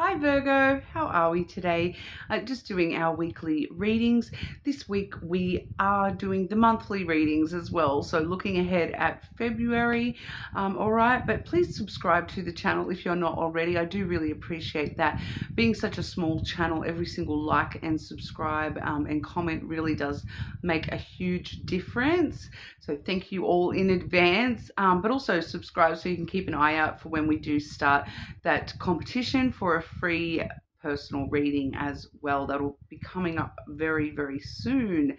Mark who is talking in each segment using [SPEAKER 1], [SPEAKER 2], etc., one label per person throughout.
[SPEAKER 1] Hi Virgo, how are we today? Just doing our weekly readings. This week we are doing the monthly readings as well, so looking ahead at February. All right, but please subscribe to the channel if you're not already. I do really appreciate that. Being such a small channel, every single like and subscribe and comment really does make a huge difference. So thank you all in advance, but also subscribe so you can keep an eye out for when we do start that competition for a free personal reading as well. That'll be coming up very, very soon.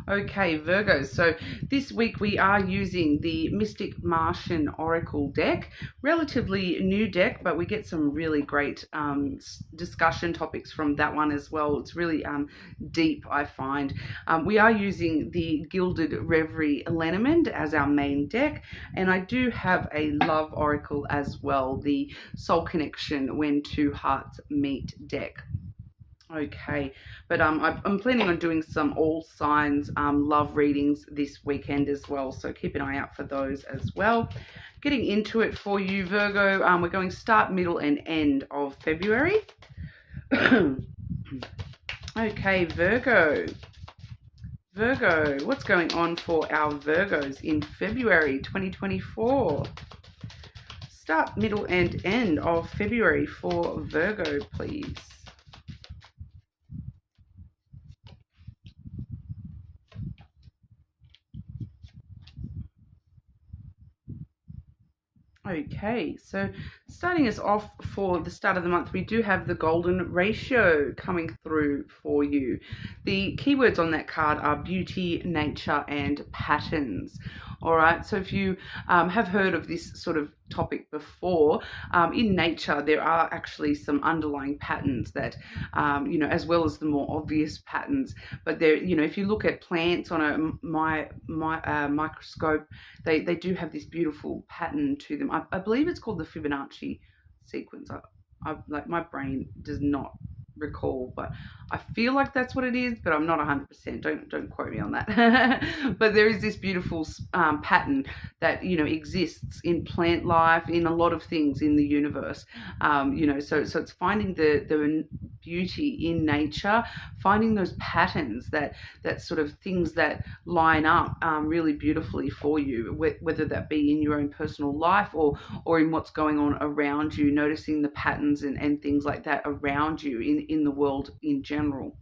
[SPEAKER 1] Okay, Virgo. So this week we are using the Mystic Martian Oracle deck. Relatively new deck, but we get some really great discussion topics from that one as well. It's really deep, I find. We are using the Gilded Reverie Lenormand as our main deck, and I do have a love oracle as well, the Soul Connection When Two Hearts Meet deck. Okay, but I'm planning on doing some all signs love readings this weekend as well, so keep an eye out for those as well. Getting into it for you, Virgo, we're going start, middle, and end of February. Okay, Virgo. Virgo, what's going on for our Virgos in February 2024? Start, middle, and end of February for Virgo, please. Okay, so starting us off for the start of the month, we do have the golden ratio coming through for you. The keywords on that card are beauty, nature, and patterns. All right, so if you have heard of this sort of topic before, in nature there are actually some underlying patterns that as well as the more obvious patterns, but there, if you look at plants on a microscope, they do have this beautiful pattern to them. I believe it's called the Fibonacci sequence. I like, my brain does not recall, but I feel like that's what it is, but I'm not 100%. Don't quote me on that. But there is this beautiful pattern that exists in plant life, in a lot of things in the universe. So it's finding the beauty in nature, finding those patterns, that sort of things that line up really beautifully for you, whether that be in your own personal life or in what's going on around you, noticing the patterns and things like that around you in the world in general.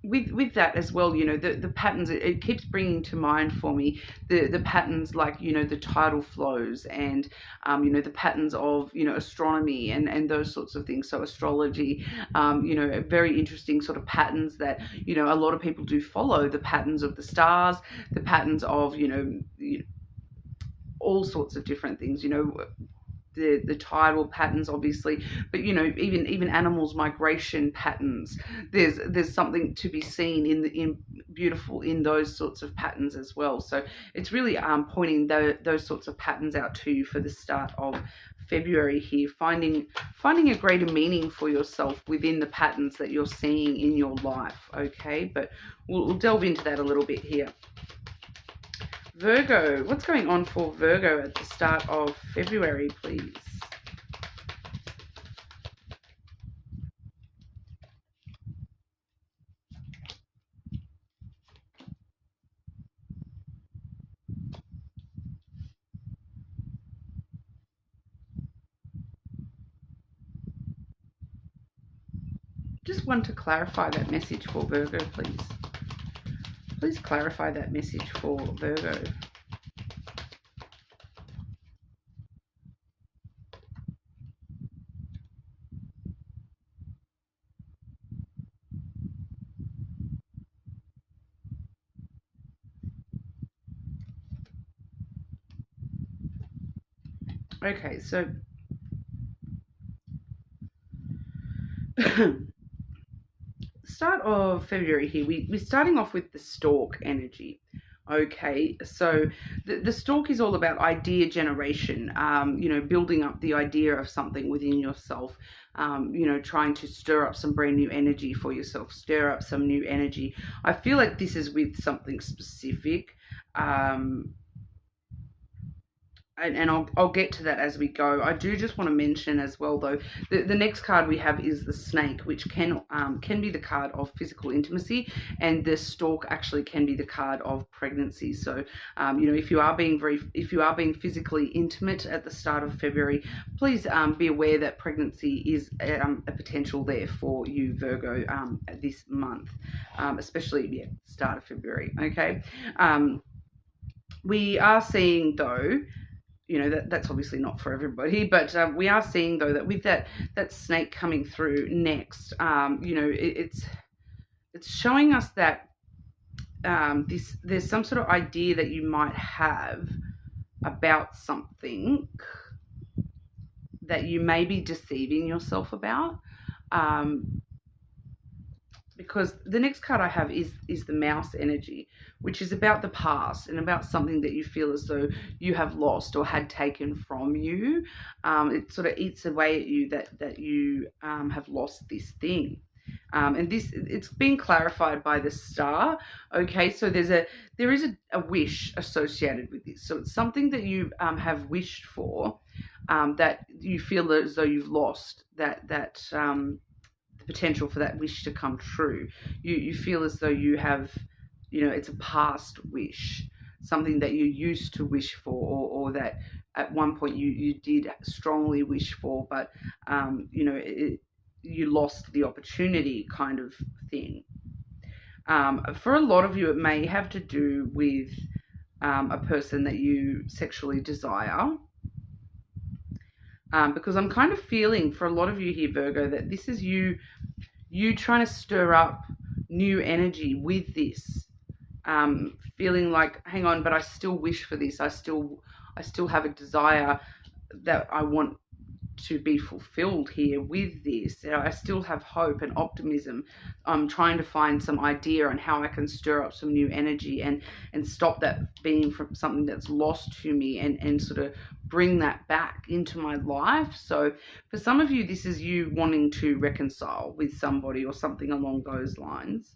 [SPEAKER 1] With that as well, the patterns, it keeps bringing to mind for me the patterns like, the tidal flows and, the patterns of, astronomy and those sorts of things. So astrology, very interesting sort of patterns that, a lot of people do follow, the patterns of the stars, the patterns of, all sorts of different things, the tidal patterns, obviously, but even animals' migration patterns. There's something to be seen in beautiful in those sorts of patterns as well. So it's really pointing those sorts of patterns out to you for the start of February here, finding a greater meaning for yourself within the patterns that you're seeing in your life. Okay, but we'll delve into that a little bit here. Virgo, what's going on for Virgo at the start of February, please? Just want to clarify that message for Virgo, please. Please clarify that message for Virgo. Okay, so start of February here, we're starting off with the stork energy. Okay, so the stork is all about idea generation, building up the idea of something within yourself, trying to stir up some brand new energy for yourself, stir up some new energy. I feel like this is with something specific. and I'll get to that as we go. I do just want to mention as well, though, the next card we have is the snake, which can be the card of physical intimacy, and the stork actually can be the card of pregnancy. So, if you are being physically intimate at the start of February, please be aware that pregnancy is a potential there for you, Virgo, this month, especially start of February. Okay. We are seeing, though, that's obviously not for everybody, but we are seeing, though, that with that snake coming through next, it's showing us that there's some sort of idea that you might have about something that you may be deceiving yourself about. Because the next card I have is the mouse energy, which is about the past and about something that you feel as though you have lost or had taken from you. It sort of eats away at you that you have lost this thing. And it's been clarified by the star. Okay, so there is a wish associated with this. So it's something that you have wished for, that you feel as though you've lost, that the potential for that wish to come true. You feel as though you have, it's a past wish, something that you used to wish for, or that at one point you did strongly wish for, but you lost the opportunity, kind of thing. For a lot of you, it may have to do with a person that you sexually desire. Because I'm kind of feeling for a lot of you here, Virgo, that this is you trying to stir up new energy with this. Feeling like, hang on, but I still wish for this. I still have a desire that I want to be fulfilled here with this. I still have hope and optimism. I'm trying to find some idea on how I can stir up some new energy and stop that being from something that's lost to me, and sort of bring that back into my life. So for some of you, this is you wanting to reconcile with somebody or something along those lines,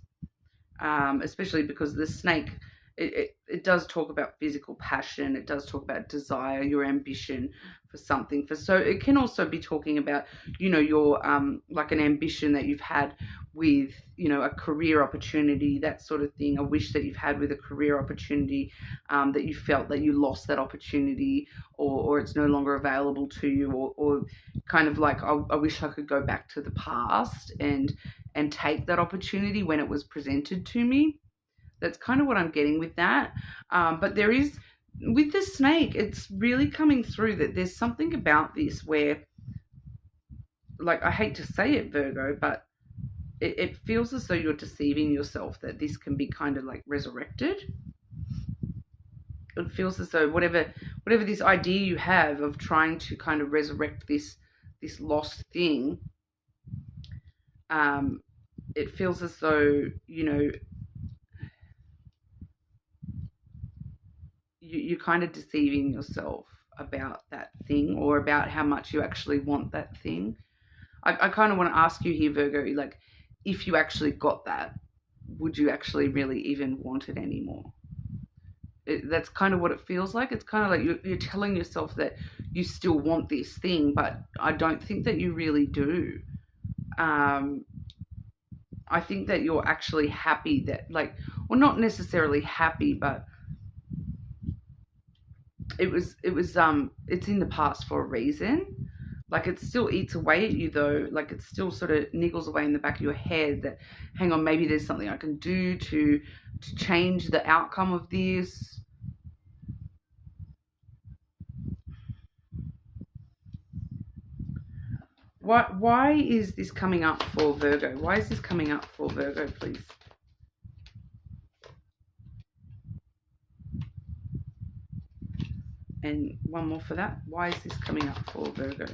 [SPEAKER 1] especially because the snake, it does talk about physical passion. It does talk about desire, your ambition for something. So it can also be talking about, your like an ambition that you've had with, a career opportunity, that sort of thing, a wish that you've had with a career opportunity, that you felt that you lost that opportunity, or it's no longer available to you, or kind of like, I wish I could go back to the past and take that opportunity when it was presented to me. That's kind of what I'm getting with that. But there is, with the snake, it's really coming through that there's something about this where, like, I hate to say it, Virgo, but it feels as though you're deceiving yourself, that this can be kind of like resurrected. It feels as though whatever this idea you have of trying to kind of resurrect this lost thing, it feels as though, you're kind of deceiving yourself about that thing, or about how much you actually want that thing. I kind of want to ask you here, Virgo, like, if you actually got that, would you actually really even want it anymore? That's kind of what it feels like. It's kind of like you're telling yourself that you still want this thing, but I don't think that you really do. I think that you're actually happy that, like, well, not necessarily happy, but it's in the past for a reason. Like, it still eats away at you, though. Like, it still sort of niggles away in the back of your head that, hang on, maybe there's something I can do to change the outcome of this. Why is this coming up for Virgo? Why is this coming up for Virgo, please? And one more for that. Why is this coming up for Virgo?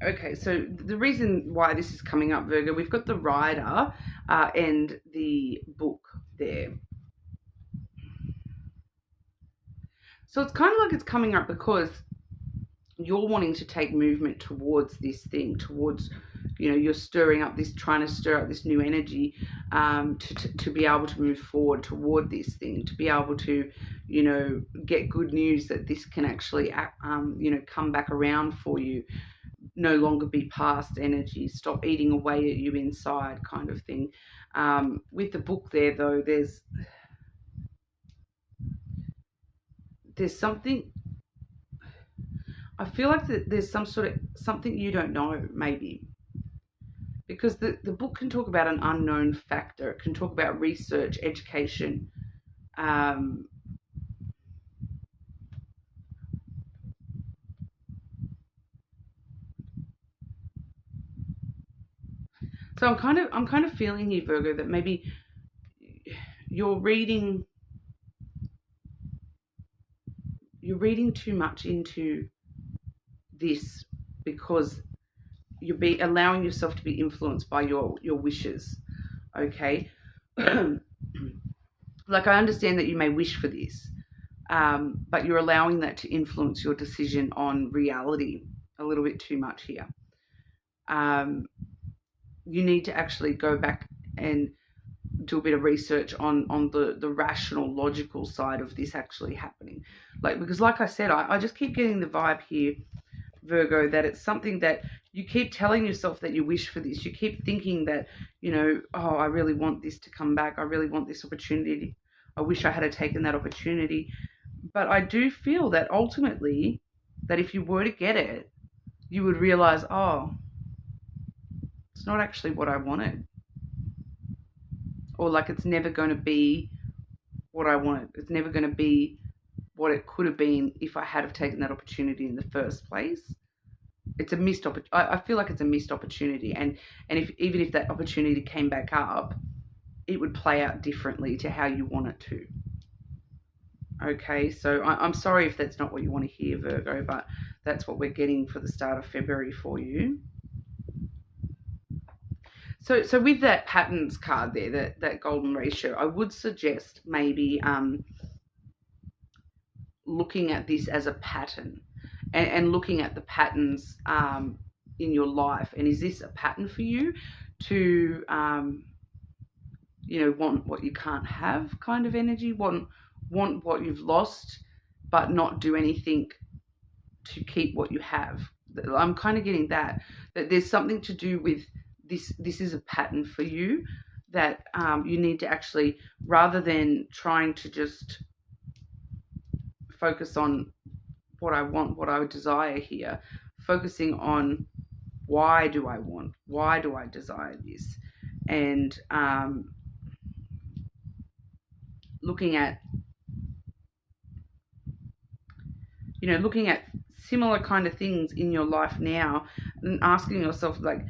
[SPEAKER 1] Okay, so the reason why this is coming up, Virgo, we've got the rider and the book there. So it's kind of like it's coming up because you're wanting to take movement towards this thing, towards, you're stirring up this, trying to stir up this new energy, to be able to move forward toward this thing, to be able to, get good news that this can actually, come back around for you, no longer be past energy, stop eating away at you inside, kind of thing. With the book there, though, there's something. I feel like there's some sort of something you don't know, maybe, because the book can talk about an unknown factor. It can talk about research, education. So I'm kind of feeling here, Virgo, that maybe you're reading too much into this because you're allowing yourself to be influenced by your wishes. Okay. Like, I understand that you may wish for this, but you're allowing that to influence your decision on reality a little bit too much here. You need to actually go back and do a bit of research on the rational, logical side of this actually happening. Because like I said, I just keep getting the vibe here, Virgo, that it's something that you keep telling yourself that you wish for this. You keep thinking that, oh, I really want this to come back. I really want this opportunity. I wish I had taken that opportunity. But I do feel that ultimately, that if you were to get it, you would realize, oh, it's not actually what I wanted. Or like, it's never going to be what I wanted. It's never going to be what it could have been if I had have taken that opportunity in the first place. It's a missed opportunity. I feel like it's a missed opportunity. And even if that opportunity came back up, it would play out differently to how you want it to. Okay, so I'm sorry if that's not what you want to hear, Virgo, but that's what we're getting for the start of February for you. So with that patterns card there, that golden ratio, I would suggest maybe looking at this as a pattern and looking at the patterns in your life. And is this a pattern for you to, want what you can't have kind of energy, want what you've lost, but not do anything to keep what you have? I'm kind of getting that there's something to do with this is a pattern for you that you need to actually, rather than trying to just focus on what I want, what I would desire here, focusing on why do I desire this, and looking at similar kind of things in your life now and asking yourself, like,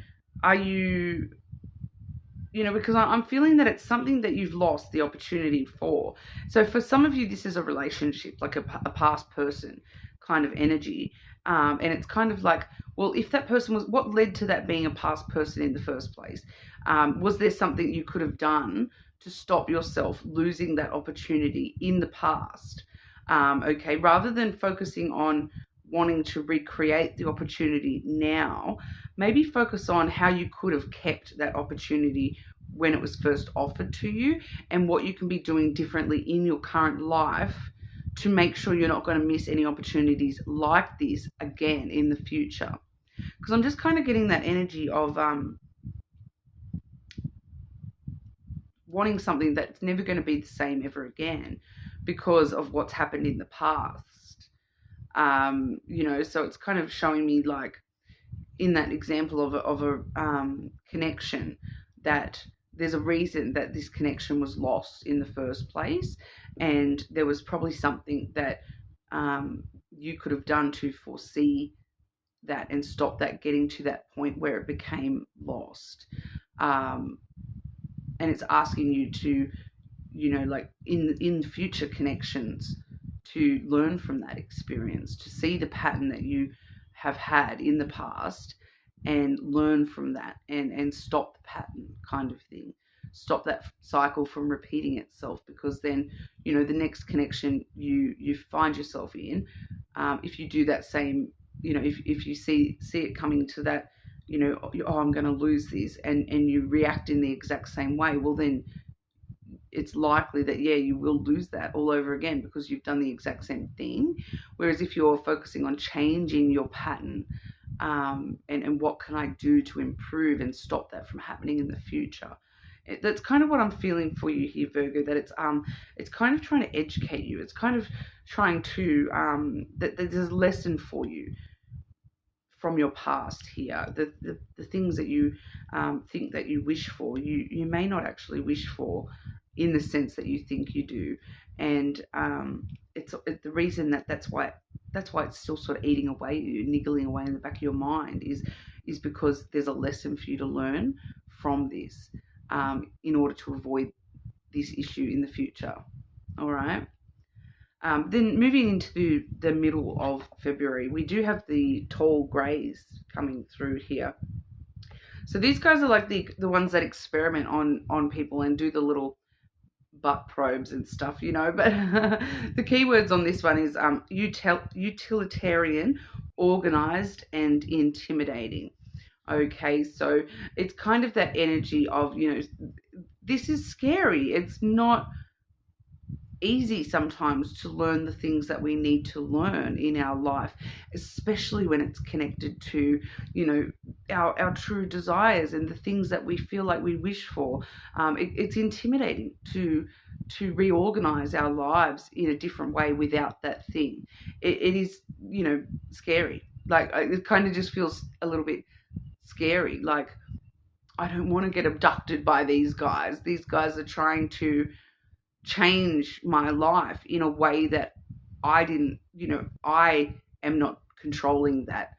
[SPEAKER 1] are you, because I'm feeling that it's something that you've lost the opportunity for. So for some of you, this is a relationship, like a past person kind of energy. And it's kind of like, well, if that person was, what led to that being a past person in the first place? Was there something you could have done to stop yourself losing that opportunity in the past? Okay, rather than focusing on wanting to recreate the opportunity now, maybe focus on how you could have kept that opportunity when it was first offered to you, and what you can be doing differently in your current life to make sure you're not going to miss any opportunities like this again in the future. Because I'm just kind of getting that energy of wanting something that's never going to be the same ever again because of what's happened in the past. So it's kind of showing me, like, in that example of a connection, that there's a reason that this connection was lost in the first place, and there was probably something that you could have done to foresee that and stop that getting to that point where it became lost. And it's asking you to, like, in future connections, to learn from that experience, to see the pattern that you have had in the past and learn from that and stop the pattern kind of thing. stop that cycle from repeating itself, because then, the next connection you find yourself in, if you do that same, if you see it coming to that, oh, I'm going to lose this, and you react in the exact same way, well, then it's likely that, yeah, you will lose that all over again, because you've done the exact same thing. Whereas if you're focusing on changing your pattern, and what can I do to improve and stop that from happening in the future, that's kind of what I'm feeling for you here, Virgo. That it's kind of trying to educate you. It's kind of trying to that there's a lesson for you from your past here. The things that you think that you wish for, you may not actually wish for, in the sense that you think you do. And it's the reason that's why it's still sort of eating away at you, niggling away in the back of your mind, is because there's a lesson for you to learn from this, in order to avoid this issue in the future. All right. Then moving into the middle of February, we do have the tall greys coming through here. So these guys are like the ones that experiment on people and do the little butt probes and stuff, but the keywords on this one is utilitarian, organized, and intimidating. Okay, so it's kind of that energy of, this is scary. It's not easy sometimes to learn the things that we need to learn in our life, especially when it's connected to, our true desires and the things that we feel like we wish for. It's intimidating to reorganize our lives in a different way without that thing. It is, scary. Like, it kind of just feels a little bit scary. Like, I don't want to get abducted by these guys. These guys are trying to change my life in a way that I didn't, I am not controlling that.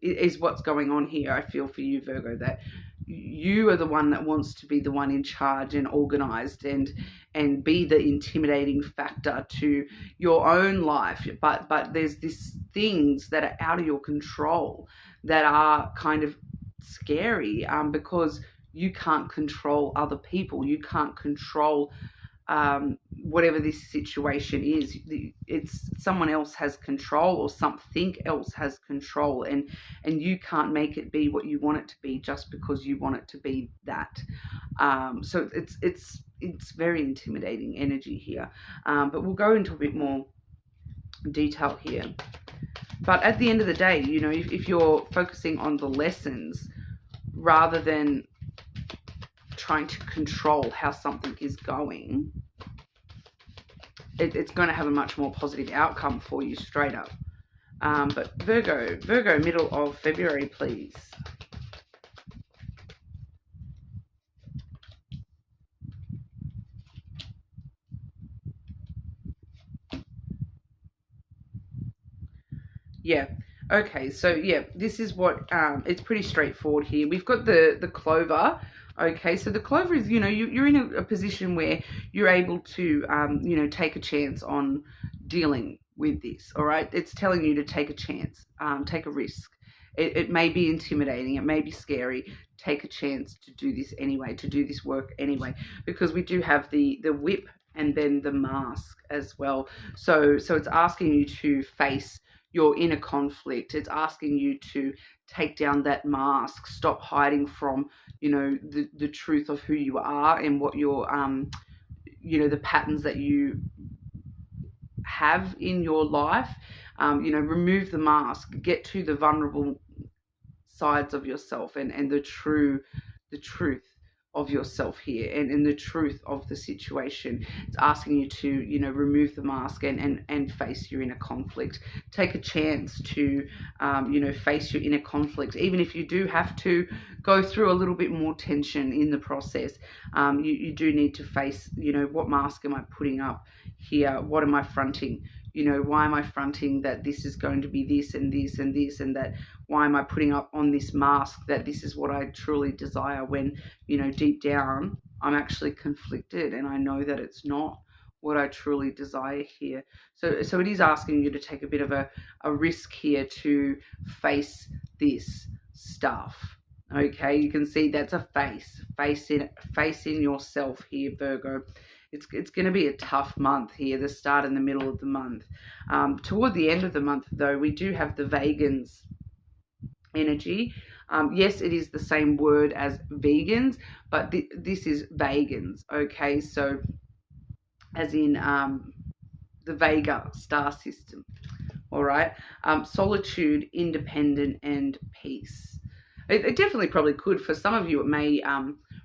[SPEAKER 1] Is what's going on here. I feel for you, Virgo, that you are the one that wants to be the one in charge and organized and be the intimidating factor to your own life. But there's these things that are out of your control that are kind of scary, because you can't control other people. You can't control whatever this situation is. It's someone else has control, or something else has control, and you can't make it be what you want it to be just because you want it to be that. So it's very intimidating energy here, but we'll go into a bit more detail here. But at the end of the day, if you're focusing on the lessons rather than trying to control how something is going, it's going to have a much more positive outcome for you, straight up. But Virgo, middle of February, please. Yeah. Okay, so yeah, this is what, it's pretty straightforward here. We've got the clover. Okay, so the clover is, you're in a position where you're able to, take a chance on dealing with this, all right? It's telling you to take a chance, take a risk. It may be intimidating, it may be scary. Take a chance to do this anyway, to do this work anyway, because we do have the whip and then the mask as well. So it's asking you to face your inner conflict. It's asking you to take down that mask, stop hiding from, the truth of who you are and what your, the patterns that you have in your life. Remove the mask, get to the vulnerable sides of yourself and the truth of yourself here, and the truth of the situation. It's asking you to, remove the mask and face your inner conflict. Take a chance to, face your inner conflict, even if you do have to go through a little bit more tension in the process. You do need to face, what mask am I putting up here? What am I fronting? Why am I fronting that this is going to be this and this and this, and that why am I putting up on this mask that this is what I truly desire, when, deep down I'm actually conflicted and I know that it's not what I truly desire here. So it is asking you to take a bit of a risk here to face this stuff. Okay, you can see that's a facing yourself here, Virgo. It's going to be a tough month here, the start and the middle of the month. Toward the end of the month, though, we do have the vegans energy. Yes, it is the same word as vegans, but this is vegans. Okay, so as in the Vega star system. All right, solitude, independent, and peace. It definitely probably could. For some of you, it may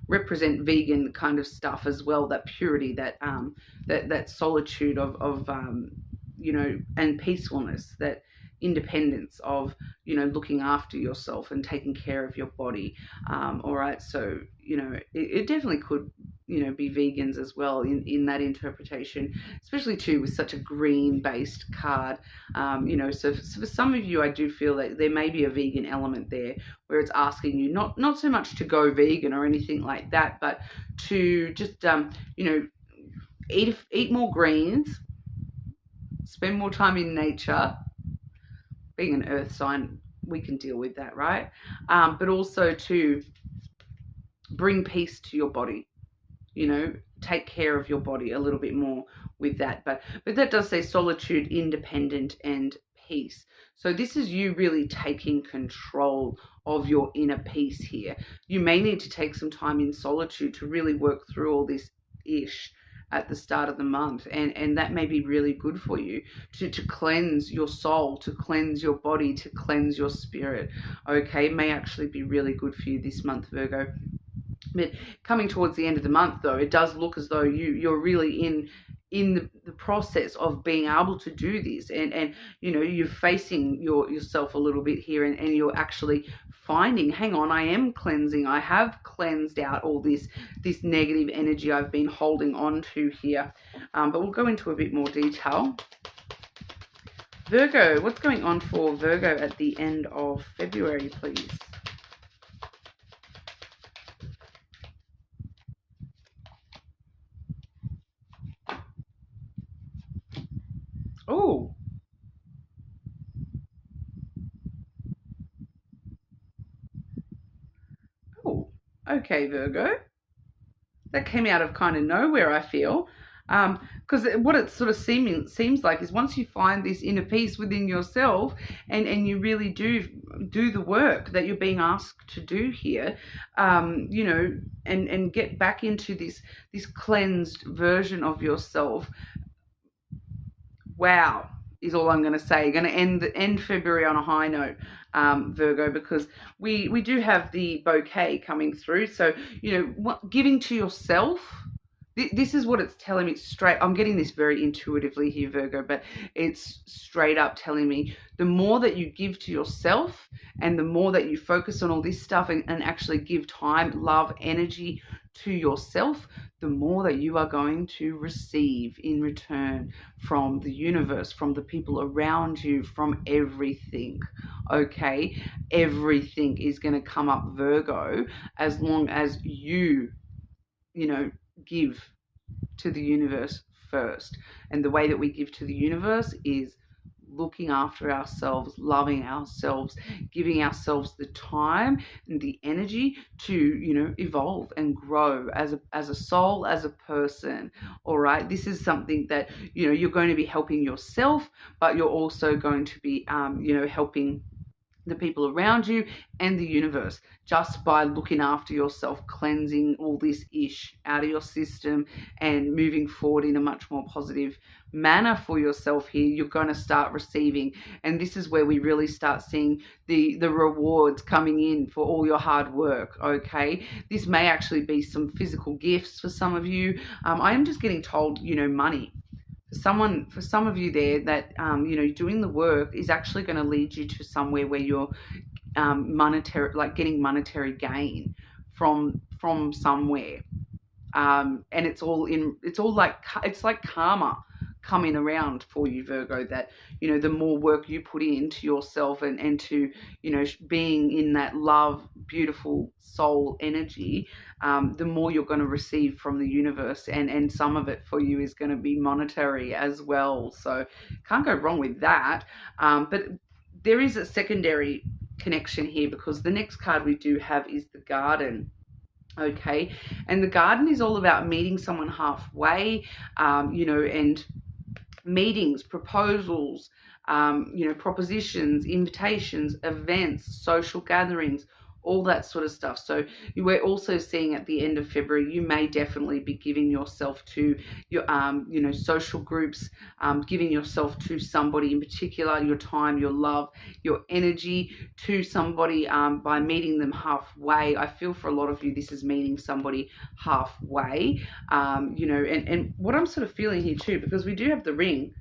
[SPEAKER 1] represent vegan kind of stuff as well. That purity, that solitude of and peacefulness, that independence of looking after yourself and taking care of your body. All right, so it definitely could be vegans as well in that interpretation, especially too with such a green based card. So for some of you, I do feel that there may be a vegan element there where it's asking you not so much to go vegan or anything like that, but to just eat more greens, spend more time in nature. Being an earth sign, we can deal with that, right? But also to bring peace to your body, take care of your body a little bit more with that. But that does say solitude, independent, and peace. So this is you really taking control of your inner peace here. You may need to take some time in solitude to really work through all this ish at the start of the month, and that may be really good for you to cleanse your soul, to cleanse your body, to cleanse your spirit. Okay, may actually be really good for you this month, Virgo. But coming towards the end of the month, though, it does look as though you're really in the process of being able to do this, and you're facing yourself a little bit here, and you're actually finding, hang on, I am cleansing. I have cleansed out all this negative energy I've been holding on to here. But we'll go into a bit more detail. Virgo, what's going on for Virgo at the end of February, please? Oh, oh, okay, Virgo. That came out of kind of nowhere, I feel. Because what it sort of seems like is once you find this inner peace within yourself, and you really do the work that you're being asked to do here, and get back into this cleansed version of yourself. Wow, is all I'm going to say. Going to end February on a high note, Virgo, because we do have the bouquet coming through. So giving to yourself. This is what it's telling me straight. I'm getting this very intuitively here, Virgo, but it's straight up telling me the more that you give to yourself and the more that you focus on all this stuff and actually give time, love, energy to yourself, the more that you are going to receive in return from the universe, from the people around you, from everything. Okay? Everything is going to come up, Virgo, as long as you give to the universe first. And the way that we give to the universe is looking after ourselves, loving ourselves, giving ourselves the time and the energy to evolve and grow as a soul, as a person. All right, this is something that you're going to be helping yourself, but you're also going to be helping the people around you and the universe just by looking after yourself, cleansing all this ish out of your system and moving forward in a much more positive manner for yourself here. You're going to start receiving, and this is where we really start seeing the rewards coming in for all your hard work. Okay, this may actually be some physical gifts for some of you. I am just getting told money. For some of you there, that doing the work is actually going to lead you to somewhere where you're getting monetary gain from somewhere, and it's like karma coming around for you, Virgo, that the more work you put into yourself and to being in that love, beautiful soul energy, the more you're going to receive from the universe, and some of it for you is going to be monetary as well. So can't go wrong with that. But there is a secondary connection here, because the next card we do have is the Garden. Okay, and the Garden is all about meeting someone halfway, and meetings, proposals, propositions, invitations, events, social gatherings, all that sort of stuff. So we're also seeing at the end of February, you may definitely be giving yourself to your, social groups, giving yourself to somebody in particular, your time, your love, your energy to somebody by meeting them halfway. I feel for a lot of you, this is meeting somebody halfway, and what I'm sort of feeling here too, because we do have the Ring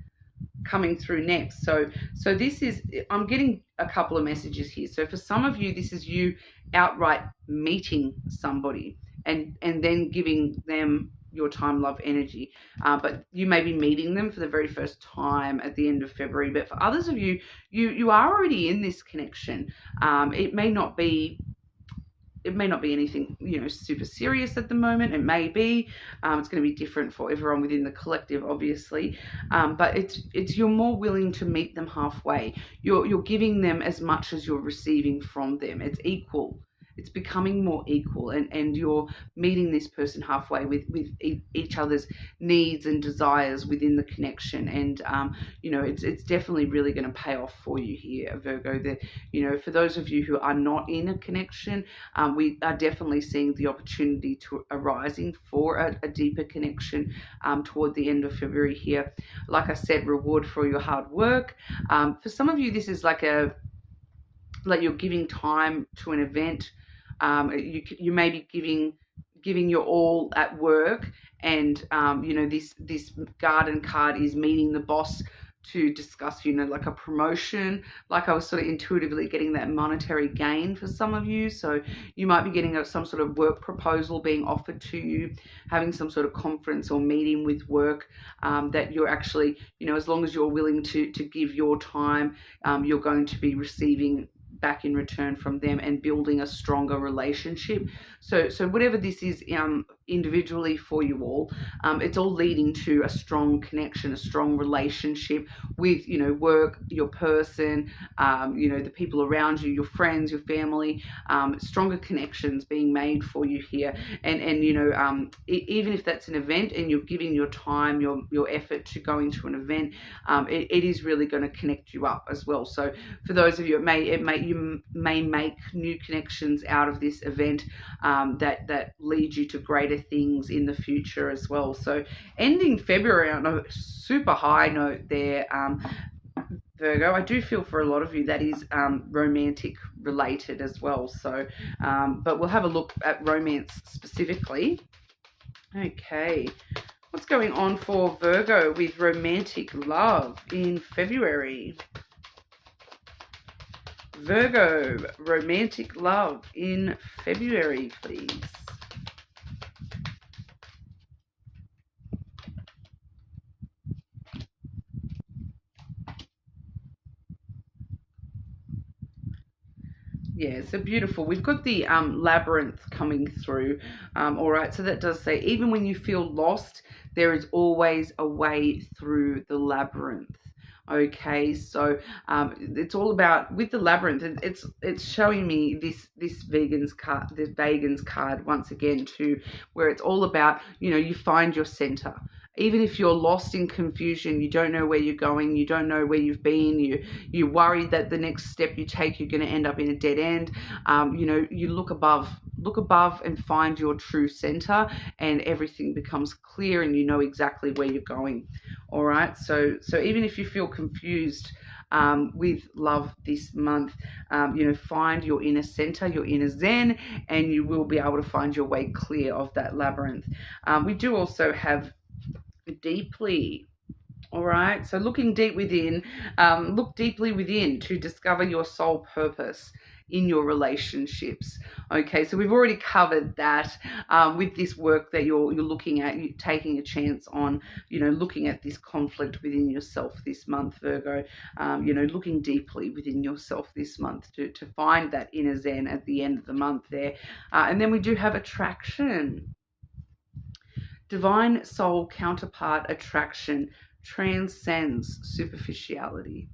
[SPEAKER 1] coming through next. So this is, I'm getting a couple of messages here. So for some of you, this is you outright meeting somebody and then giving them your time, love, energy. But you may be meeting them for the very first time at the end of February. But for others of you, you are already in this connection. It may not be anything, super serious at the moment. It may be. It's going to be different for everyone within the collective, obviously. But it's you're more willing to meet them halfway. You're giving them as much as you're receiving from them. It's equal. It's becoming more equal, and you're meeting this person halfway with each other's needs and desires within the connection. And it's definitely really going to pay off for you here, Virgo. That for those of you who are not in a connection, we are definitely seeing the opportunity to arising for a deeper connection toward the end of February here. Like I said, reward for your hard work. For some of you, this is like you're giving time to an event. You may be giving your all at work, and this Garden card is meeting the boss to discuss like a promotion. Like I was sort of intuitively getting that monetary gain for some of you. So you might be getting some sort of work proposal being offered to you, having some sort of conference or meeting with work that you're actually, as long as you're willing to give your time, you're going to be receiving back in return from them, and building a stronger relationship. So whatever this is individually for you all, it's all leading to a strong connection, a strong relationship with work, your person, the people around you, your friends, your family, stronger connections being made for you here. And even if that's an event and you're giving your time, your effort to going to an event, it is really going to connect you up as well. So for those of you, you may make new connections out of this event that lead you to greater things in the future as well. So ending February on a super high note there, Virgo. I do feel for a lot of you that is romantic related as well. So but we'll have a look at romance specifically. Okay, what's going on for Virgo with romantic love in February? Virgo, romantic love in February, please. Yeah, so beautiful. We've got the labyrinth coming through. All right, so that does say, even when you feel lost, there is always a way through the labyrinth. Okay, so it's all about, with the labyrinth, it's showing me this Vegans card once again too, where it's all about, you find your center. Even if you're lost in confusion, you don't know where you're going, you don't know where you've been, you're worried that the next step you take, you're going to end up in a dead end. You look above and find your true center, and everything becomes clear and you know exactly where you're going. All right. So even if you feel confused with love this month, find your inner center, your inner zen, and you will be able to find your way clear of that labyrinth. We do also have deeply. All right, so looking deep within, look deeply within to discover your soul purpose in your relationships. Okay, so we've already covered that with this work that you're looking at, you taking a chance on, looking at this conflict within yourself this month, Virgo. Looking deeply within yourself this month to find that inner zen at the end of the month there. And then we do have attraction. Divine soul counterpart attraction transcends superficiality.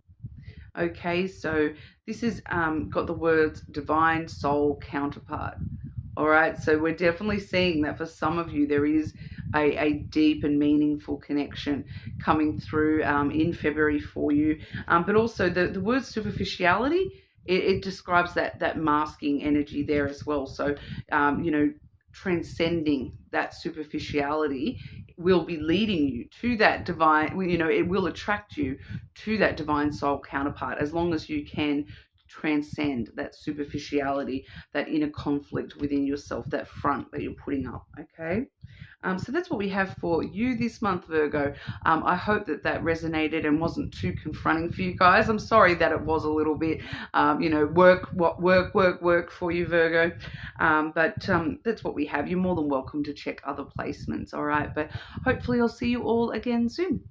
[SPEAKER 1] Okay, so this is got the words divine soul counterpart. All right, so we're definitely seeing that for some of you, there is a deep and meaningful connection coming through in February for you. But also the word superficiality, it describes that masking energy there as well. So, transcending that superficiality will be leading you to that divine, it will attract you to that divine soul counterpart as long as you can transcend that superficiality, that inner conflict within yourself, that front that you're putting up. Okay. So that's what we have for you this month, Virgo. I hope that resonated and wasn't too confronting for you guys. I'm sorry that it was a little bit, work for you, Virgo. But that's what we have. You're more than welcome to check other placements, all right? But hopefully I'll see you all again soon.